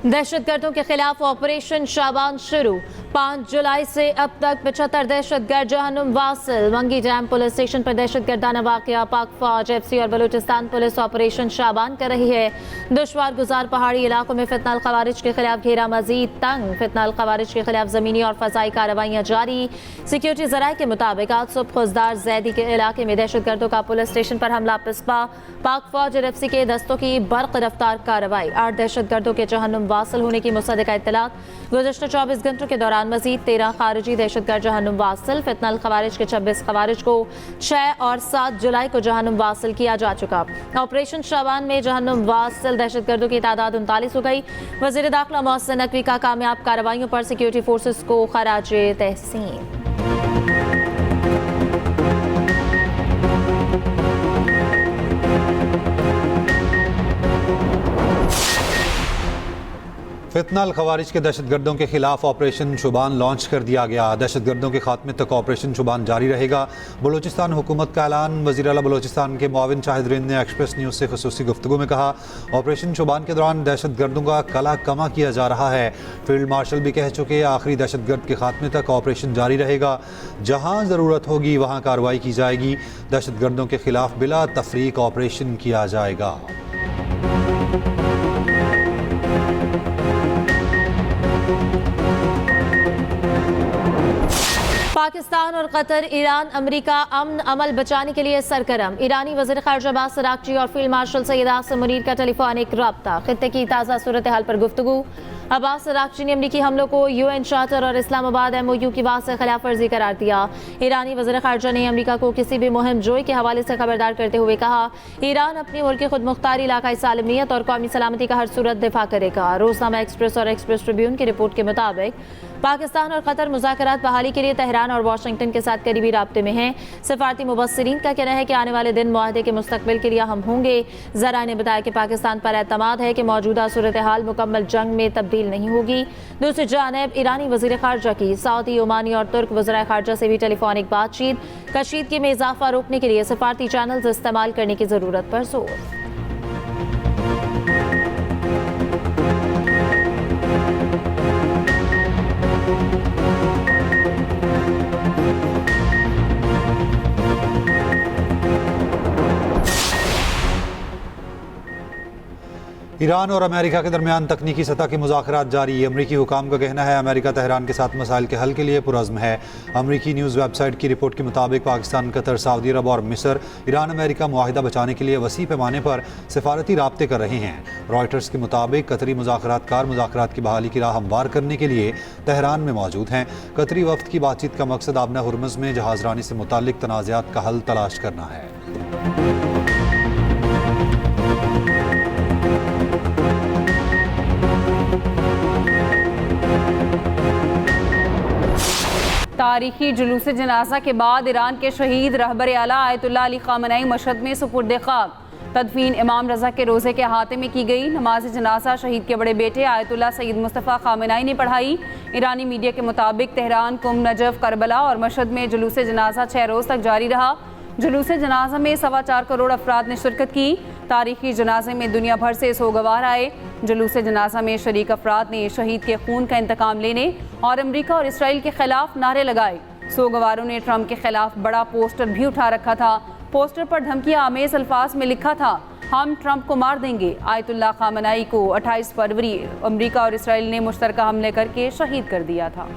दहशतगर्दों के खिलाफ ऑपरेशन शाबान शुरू। 5 जुलाई से अब तक 75 दहशतगर्द जहन्नुम वासिल। मंगी डैम पुलिस स्टेशन पर दहशतगर्दाना वाकया। पाक फौज, एफसी और बलूचिस्तान पुलिस ऑपरेशन शाबान कर रही है। दुश्वार गुजार पहाड़ी इलाकों में फितनाल खवारिज के खिलाफ घेरा मजीद तंग। फितनाल खवारिज के खिलाफ जमीनी और फजाई कार्रवाइयाँ जारी। सिक्योरिटी जराये के मुताबिक आज सुबह खुजदार जैदी के इलाके में दहशतगर्दों का पुलिस स्टेशन पर हमला पिस्पा। पाक फौज और एफसी के दस्तों की बर्क रफ्तार कार्रवाई। 8 दहशतगर्दों के जहन्नुम वासिल होने की मुसद्दका इत्तलात। गुज़श्ता 24 घंटों के दौरान मजीद 13 खारिजी दहशतगर्द जहन्नुम वासिल। फितनाल खवारिज के 26 खवारिज को 6 और 7 जुलाई को जहन्नुम वासिल किया जा चुका। ऑपरेशन शाबान में जहन्नुम वासिल दहशतगर्दों की तादाद 39 हो गई। वज़ीर दाखिला मोहसिन नकवी का कामयाब कार्रवाइयों पर सिक्योरिटी फोर्सेस को खराजे तहसीन। फितनाल खवारिज के दहशतगर्दों के खिलाफ ऑपरेशन शुबान लॉन्च कर दिया गया। दहशतगर्दों के खात्मे तक ऑपरेशन शुबान जारी रहेगा। बलूचिस्तान हुकूमत का ऐलान। वज़ीर आला बलूचिस्तान के मुआविन शाहिद रिंद ने एक्सप्रेस न्यूज़ से खुसूसी गुफ्तगू में कहा, ऑपरेशन शुबान के दौरान दहशतगर्दों का कला कमा किया जा रहा है। फील्ड मार्शल भी कह चुके आखिरी दहशतगर्द के खात्मे तक ऑपरेशन जारी रहेगा। जहाँ ज़रूरत होगी वहाँ कार्रवाई की जाएगी। दहशतगर्दों के खिलाफ बिला तफरीक ऑपरेशन किया जाएगा। पाकिस्तान और कतर, ईरान, अमेरिका अमन अमल बचाने के लिए सरगर्म। ईरानी वज़ीर ख़ारिजा अब्बास अराग़ची और फील्ड मार्शल सैयद आसिम मुनीर का टेलीफोनिक रब्ता। खित्ते की ताज़ा सूरत हाल पर गुफ्तगू। अब्बास अराग़ची ने अमरीकी हमलों को UN चार्टर और इस्लामाबाद MOU की बात से खिलाफ वर्जी करार दिया। ईरानी वज़ीर ख़ारिजा ने अमरीका को किसी भी मुहिम जोई के हवाले से खबरदार करते हुए कहा, ईरान अपनी मुल्क की खुद मुख्तारी, इलाकाई सालमियत और कौमी सलामती का हर सूरत दिफा करेगा। रोज़नामा एक्सप्रेस और एक्सप्रेस ट्रिब्यून की रिपोर्ट के मुताबिक पाकिस्तान और कतर मुज़ाकरात बहाली के लिए तेहरान और वाशिंगटन के साथ करीबी राब्ते में हैं। सफारती मुबस्सिरीन का कहना है कि आने वाले दिन मुआहदे के मुस्तकबिल के लिए अहम होंगे। ज़राए ने बताया कि पाकिस्तान पर एतमाद है कि मौजूदा सूरत हाल मुकम्मल जंग में तब्दील नहीं होगी। दूसरी जानिब ईरानी वज़ीर ख़ारिजा की सऊदी, ओमानी और तुर्क वज़राए ख़ारिजा से भी टेलीफोनिक बातचीत। कशीदगी में इजाफा रोकने के लिए सफारती चैनल्स इस्तेमाल करने की ज़रूरत पर जोर। ईरान और अमेरिका के दरमियान तकनीकी सतह के मुज़ाकरात जारी। अमरीकी हुकाम का कहना है अमेरिका तेहरान के साथ मसाइल के हल के लिए पुरज़्म है। अमरीकी न्यूज़ वेबसाइट की रिपोर्ट के मुताबिक पाकिस्तान, कतर, सऊदी अरब और मिस्र ईरान अमेरिका मुआहिदा बचाने के लिए वसी पैमाने पर सिफारती राब्ते कर रहे हैं। रॉयटर्स के मुताबिक कतरी मुज़ाकरातकार मुज़ाकरात की बहाली की राह हमवार करने के लिए तेहरान में मौजूद हैं। कतरी वफ्द की बातचीत का मकसद आबना हुर्मुज़ में जहाज़रानी से मुताल्लिक तनाज़ात का हल तलाश करना है। तारीखी जुलूस जनाजा के बाद ईरान के शहीद रहबर आला आयतुल्लाह अली ख़ामनई मशहद में सुपुर्द खाक। तदफीन इमाम रज़ा के रोज़े के अहाते में की गई। नमाज जनाजा शहीद के बड़े बेटे आयतुल्लाह सईद मुस्तफ़ा ख़ामनई ने पढ़ाई। ईरानी मीडिया के मुताबिक तेहरान, कुम, नजफ, करबला और मशहद में जुलूस जनाजा 6 रोज़ तक जारी रहा। जुलूस जनाजा में 4.25 करोड़ अफराद ने शिरकत की। तारीखी जनाजे में दुनिया भर से सोगवार आए। जुलूस जनाजा में शरीक अफराद ने शहीद के खून का इंतकाम लेने और अमरीका और इसराइल के खिलाफ नारे लगाए। सोगवारों ने ट्रंप के खिलाफ बड़ा पोस्टर भी उठा रखा था। पोस्टर पर धमकियां आमेज अल्फाज में लिखा था, हम ट्रंप को मार देंगे। आयतुल्लाह ख़ामनई को 28 फरवरी अमरीका और इसराइल ने मुश्तरका हमले करके शहीद कर दिया था।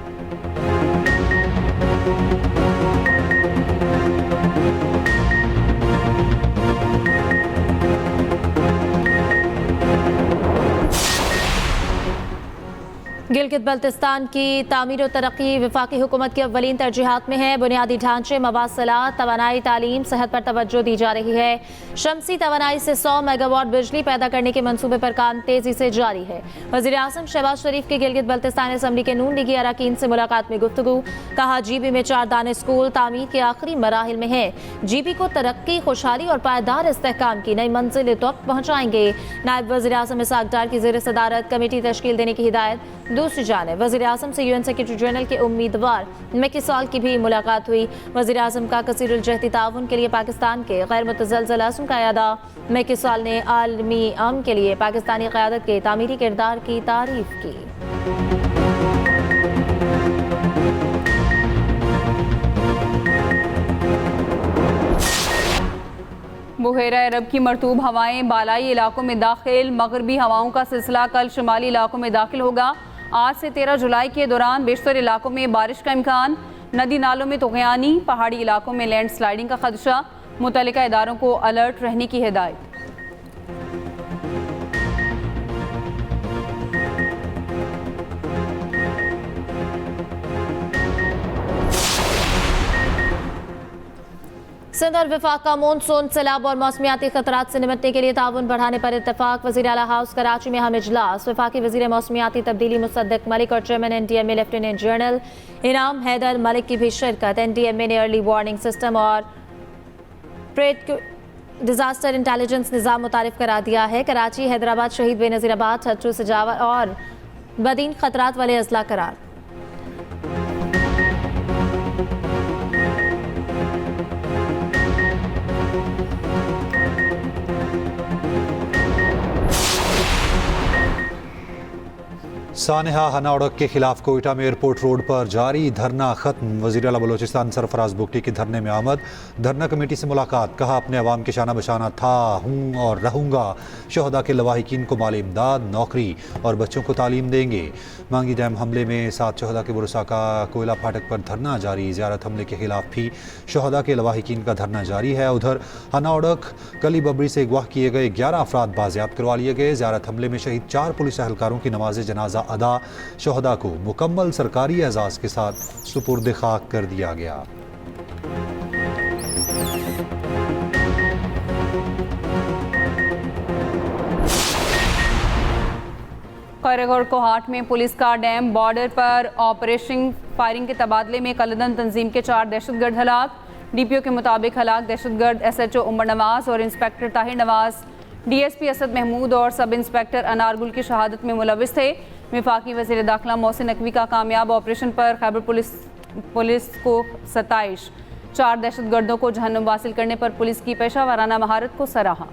गिलगित बल्तिस्तान की तामीर और तरक्की वफाकी हुकूमत की अव्वलीन तरजीहात में है। बुनियादी ढांचे, मवासलात, तवानाई, तालीम, सेहत पर तवज्जो दी जा रही है। शमसी तवानाई से 100 मेगावाट बिजली पैदा करने के मनसूबे पर काम तेजी से जारी है। वज़ीर आज़म शहबाज शरीफ की गिलगित बल्तिस्तान असम्बली के नून लीगी अरकान से मुलाकात में गुफ्तगू। कहा, GB में 4 दाने स्कूल तामीर के आखिरी मराहिल में है। GB को तरक्की, खुशहाली और पायदार इस्तेहकाम की नई मंजिल तक पहुँचाएंगे। नायब वज़ीर आज़म इसहाक डार की ज़ेर सदारत कमेटी तश्कील देने की हिदायत। दूसरी जानिब वज़ीर आज़म से UN सेक्रेटरी जनरल के उम्मीदवार मैकी सॉल की भी मुलाकात हुई। वज़ीर आज़म का कसीरुल जहती ताउन के लिए पाकिस्तान के गैर मुतज़लज़ल अज़्म का अदा। मैकी सॉल ने आलमी अमन के लिए पाकिस्तानी क़यादत के तामीरी किरदार की तारीफ की। बुहेरा अरब की मरतूब हवाएं बालाई इलाकों में दाखिल। मगरबी हवाओं का सिलसिला कल शुमाली इलाकों में दाखिल होगा। आज से 13 जुलाई के दौरान बेशतर इलाकों में बारिश का इम्कान। नदी नालों में तुग़यानी, पहाड़ी इलाकों में लैंड स्लाइडिंग का खदशा। मुतल्लिका इदारों को अलर्ट रहने की हिदायत। सिंध और वफाक का मानसून सैलाब और मौसमियाती खतरात से निपटने के लिए ताउन बढ़ाने पर इत्तेफाक। वज़ीर आला हाउस कराची में हम इजलास। वफाकी वज़ीर मौसमियाती तब्दीली मुसद्दिक मलिक और चेयरमैन NDMA लेफ्टिनेंट जनरल इनाम हैदर मलिक की भी शिरकत। NDMA ने अर्ली वार्निंग सिस्टम और डिजास्टर इंटेलिजेंस निज़ाम मुतारिफ करा दिया है। कराची, हैदराबाद, शहीद बेनज़ीराबाद, हट्टू, सजावत और बदीन खतरात वाले अजला करार। सानेहा हना उड़क के खिलाफ कोयटा में एयरपोर्ट रोड पर जारी धरना खत्म। वज़ीर आला बलोचिस्तान सरफराज बुगटी की धरने में आमद। धरना कमेटी से मुलाकात। कहा अपने अवाम के शाना बशाना था, हूँ और रहूँगा। शहदा के लवाहिकीन को माली इमदाद, नौकरी और बच्चों को तालीम देंगे। मांगी डैम हमले में 7 शहदा के बुरसा का कोयला फाटक पर धरना जारी। ज़ियारत हमले के खिलाफ भी शहदा के लवाहिकीन का धरना जारी है। उधर हना उड़क कली बबरी से अगवा किए गए 11 अफराद बाजियाब करवा लिए गए। ज़ियारत हमले में शहीद 4 पुलिस एहलकारों की नमाज जनाजा अदा। शहदा को मुकम्मल सरकारी एजाज के साथ सुपुर्द खाक कर दिया गया। खैरगढ़ कोहाट में पुलिस का डैम बॉर्डर पर ऑपरेशन फायरिंग के तबादले में कलदन तंजीम के 4 दहशतगर्द हलाक। DPO के मुताबिक हलाक दहशतगर्द SHO उमर नवाज और इंस्पेक्टर ताहिर नवाज DSP असद महमूद और सब इंस्पेक्टर अनारगुल की शहादत में मुलविस थे। वफाकी वज़ीर दाखिला मोहसिन नकवी का कामयाब ऑपरेशन पर खैबर पुलिस को 27। 4 दहशतगर्दों को जहन्नुम वासिल करने पर पुलिस की पेशा वाराना महारत को सराहा।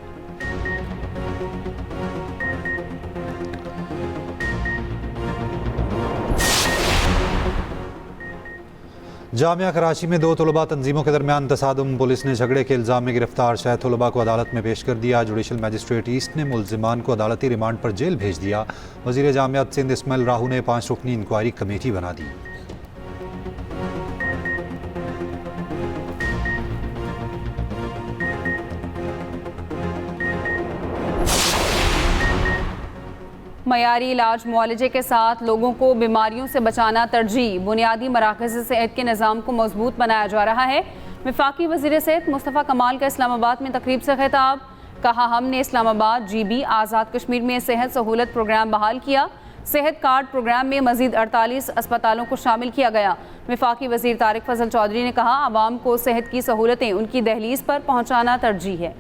जामिया कराची में 2 तलबा तंजीमों के दरमियान तसादुम। पुलिस ने झगड़े के इल्ज़ाम में गिरफ्तार 6 तलबा को अदालत में पेश कर दिया। जुडिशल मजिस्ट्रेट ईस्ट ने मुल्जिमान को अदालती रिमांड पर जेल भेज दिया। वज़ीर जामियात सिंध इस्माइल राहू ने 5 रुकनी इंक्वायरी कमेटी बना दी। मयारी इलाज मुआलजे के साथ लोगों को बीमारियों से बचाना तरजीह। बुनियादी मराकज़ सेहत के निज़ाम को मजबूत बनाया जा रहा है। वफाकी वज़ीर सेहत मुस्तफ़ा कमाल का इस्लामाबाद में तकरीब से खिताब। कहा हमने इस्लामाबाद GB आज़ाद कश्मीर में सेहत सहूलत प्रोग्राम बहाल किया। सेहत कार्ड प्रोग्राम में मज़ीद 48 अस्पतालों को शामिल किया गया। वफाकी वज़ीर तारिक फजल चौधरी ने कहा आवाम को सेहत की सहूलतें उनकी दहलीज पर पहुँचाना तरजीह है।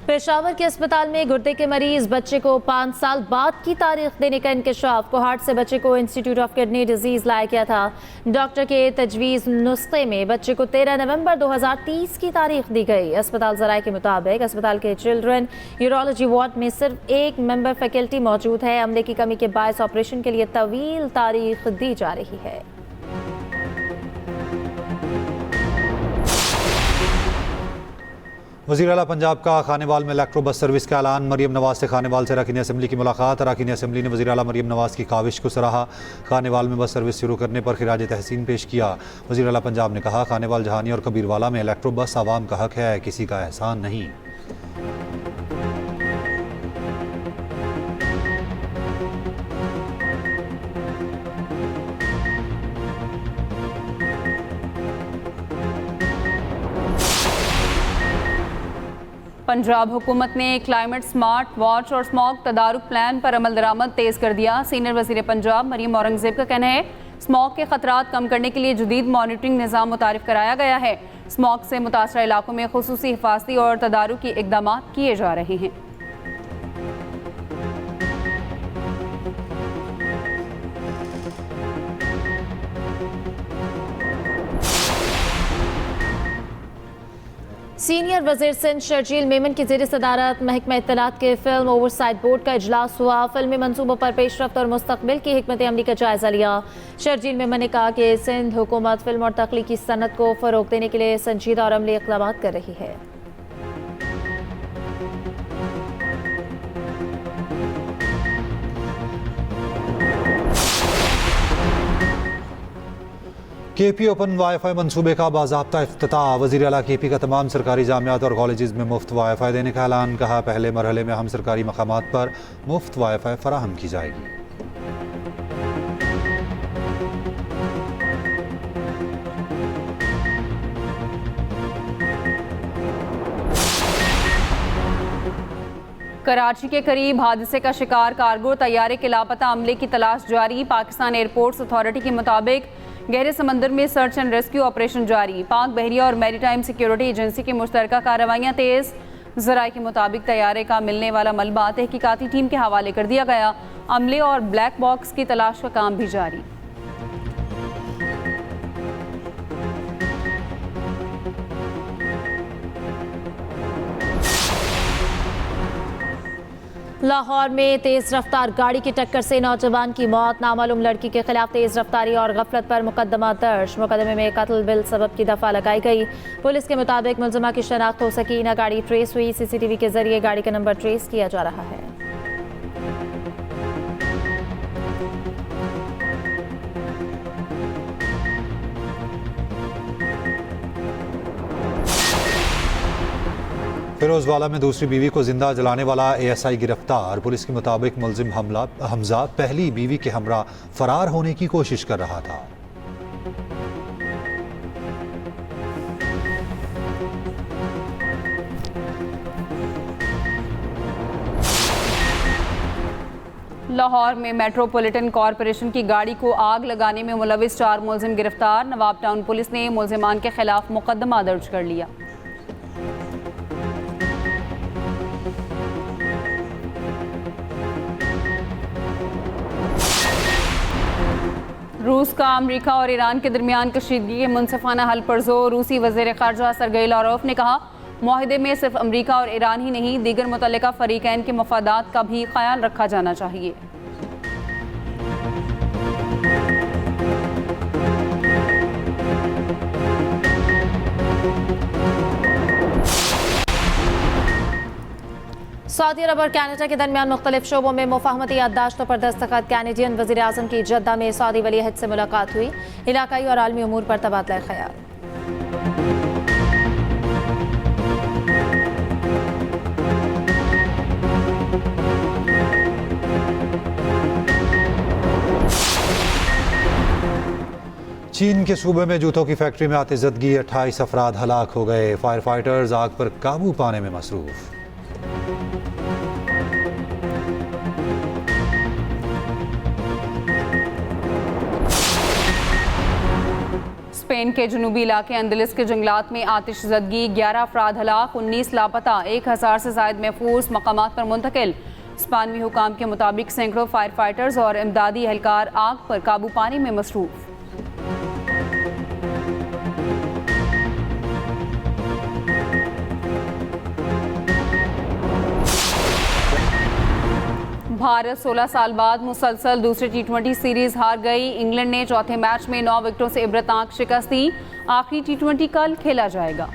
पेशावर के अस्पताल में गुर्दे के मरीज बच्चे को 5 साल बाद की तारीख देने का इंकशाफ। कोहाट से बच्चे को इंस्टीट्यूट ऑफ किडनी डिजीज लाया गया था। डॉक्टर के तजवीज़ नुस्खे में बच्चे को 13 नवंबर 2030 की तारीख दी गई। अस्पताल ज़राए के मुताबिक अस्पताल के चिल्ड्रन यूरोलॉजी वार्ड में सिर्फ 1 मेंबर फैकल्टी मौजूद है। अमले की कमी के बायस ऑपरेशन के लिए तवील तारीख दी जा रही है। वज़ीर आला पंजाब का खानेवाल में इलेक्ट्रो बस सर्विस का ऐलान। मरीम नवाज से खानेवाल से अरकान असेंबली की मुलाकात। अरकान असेंबली ने वज़ीर आला मरीम नवाज की काविश को सराहा। खानेवाल में बस सर्विस शुरू करने पर खिराज तहसीन पेश किया। वज़ीर आला पंजाब ने कहा खानेवाल, जहानी और कबीरवाला में इलेक्ट्रो बस आवाम का हक है, किसी का एहसान नहीं। पंजाब हुकूमत ने क्लाइमेट स्मार्ट वॉच और स्मॉग तदारुक प्लान पर अमल दरामद तेज़ कर दिया। सीनियर वज़ीर पंजाब मरीम औरंगज़ेब का कहना है स्मॉग के खतरात कम करने के लिए जदीद मॉनिटरिंग निज़ाम मुतारिफ कराया गया है। स्मॉग से मुतासरा इलाकों में खुसूसी हिफाजती और तदारुकी इक़दाम किए जा रहे हैं। सीनियर वज़ीर सिंध शर्जील मेमन की ज़ेर सदारत महकमा इत्तलात के फिल्म ओवरसाइट बोर्ड का इजलास हुआ। फिल्मी मंसूबों पर पेशरफ्त और मुस्तकबिल की हिकमत अमली का जायजा लिया। शर्जील मेमन ने कहा कि सिंध हुकूमत फिल्म और तख्लीकी सनत को फ़रोग देने के लिए संजीदा और अमली इक़दाम कर रही है। KP ओपन वाईफाई मनसूबे का बाज़ाब्ता इफ्तिताह। वज़ीर आला KP का तमाम सरकारी जामियात और कॉलेजेस में मुफ्त वाईफाई देने का ऐलान। कहा पहले मरहले में हम सरकारी मकामात पर मुफ्त वाईफाई फराहम की जाएगी। कराची के करीब हादसे का शिकार कार्गो तैयारे के लापता अमले की तलाश जारी। पाकिस्तान एयरपोर्ट्स अथॉरिटी के मुताबिक गहरे समंदर में सर्च एंड रेस्क्यू ऑपरेशन जारी। पाक बहरिया और मैरीटाइम सिक्योरिटी एजेंसी की मुश्तरका कार्रवाइयाँ तेज़। ज़राए के मुताबिक तैयारे का मिलने वाला मलबा तहकीकाती टीम के हवाले कर दिया गया। अमले और ब्लैक बॉक्स की तलाश का काम भी जारी। लाहौर में तेज रफ्तार गाड़ी की टक्कर से नौजवान की मौत। नामालूम लड़की के खिलाफ तेज रफ्तारी और गफलत पर मुकदमा दर्ज। मुकदमे में कत्ल बिल सबब की दफा लगाई गई। पुलिस के मुताबिक मुलजमा की शनाख्त हो सकी न गाड़ी ट्रेस हुई। CCTV के जरिए गाड़ी का नंबर ट्रेस किया जा रहा है। फिरोजवाला में दूसरी बीवी को जिंदा जलाने वाला ASI गिरफ्तार। पुलिस के मुताबिक मुलजिम हमजा पहली बीवी के हमरा फरार होने की कोशिश कर रहा था। लाहौर में मेट्रोपॉलिटन कॉरपोरेशन की गाड़ी को आग लगाने में मुलविस 4 मुलजिम गिरफ्तार। नवाब टाउन पुलिस ने मुलजिमान के खिलाफ मुकदमा दर्ज कर लिया। रूस का अमेरिका और ईरान के दरमियान कशीदगी के मुनसिफाना हल पर जोर। रूसी वज़ीर ख़ारजा सरगेई लारोफ ने कहा मुआहिदे में सिर्फ अमेरिका और ईरान ही नहीं दीगर मुतल्लिका फ़रीक़ैन के मफादात का भी ख्याल रखा जाना चाहिए। सऊदी अरब और कनाडा के दरमियान मुख्तलिफ शोबों में मुफाहमती याददाश्तों पर दस्तखत। कैनेडियन वज़ीर आज़म की जद्दा में सऊदी वली अहद से मुलाकात हुई। इलाकाई और आलमी उमूर पर तबादला ख्याल। चीन के सूबे में जूतों की फैक्ट्री में आतिशज़दगी। 28 अफराद हलाक हो गए। फायर फाइटर्स आग पर काबू पाने में मसरूफ। स्पेन के जनूबी इलाके अंदलस के जंगलात में आतिशज़दगी। 11 अफराद हलाक, 19 लापता, 1000 से ज़ायद महफूज मकामात पर मुंतकिल। स्पेनी हुकाम के मुताबिक सैकड़ों फायर फाइटर्स और इमदादी एहलकार आग पर काबू पाने में मसरूफ। भारत 16 साल बाद मुसलसल दूसरे T20 सीरीज हार गई। इंग्लैंड ने चौथे मैच में 9 विकेटों से इबरतनाक शिकस्त दी। आखिरी T20 कल खेला जाएगा।